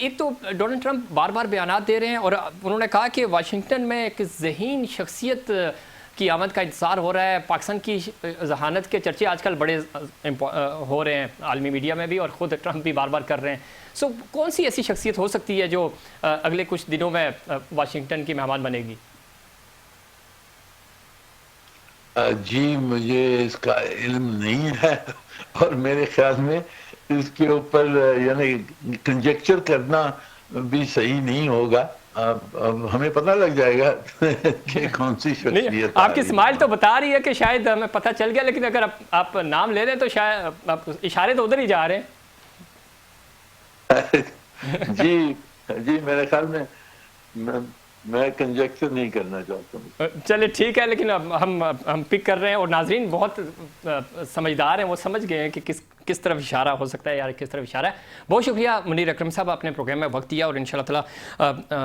ایک تو Donald Trump بار بار بیانات دے رہے ہیں اور انہوں نے کہا کہ واشنگٹن میں ایک ذہین شخصیت کی آمد کا انتظار ہو رہا ہے. پاکستان کی ذہانت کے چرچے آج کل بڑے ہو رہے ہیں عالمی میڈیا میں بھی، اور خود ٹرمپ بھی بار بار کر رہے ہیں. کون سی ایسی شخصیت ہو سکتی ہے جو اگلے کچھ دنوں میں واشنگٹن کی مہمان بنے گی؟ جی مجھے اس کا علم نہیں ہے، اور میرے خیال میں اس کے اوپر یعنی کنجیکچر کرنا بھی صحیح نہیں ہوگا. اب ہمیں پتہ لگ جائے گا کہ کون سی شخصیت آپ کی اسمائل تو بتا رہی ہے کہ شاید ہمیں پتہ چل گیا، لیکن اگر آپ نام لے رہے ہیں تو شاید اشارے تو ادھر ہی جا رہے ہیں. جی میرے خیال میں کنجیکچر نہیں کرنا چاہتا ہوں. چلے ٹھیک ہے، لیکن ہم پک کر رہے ہیں، اور ناظرین بہت سمجھدار ہیں، وہ سمجھ گئے ہیں کہ کس طرف اشارہ ہو سکتا ہے یا کس طرف اشارہ ہے. بہت شکریہ منیر اکرم صاحب، اپنے پروگرام میں وقت دیا، اور انشاءاللہ تعالی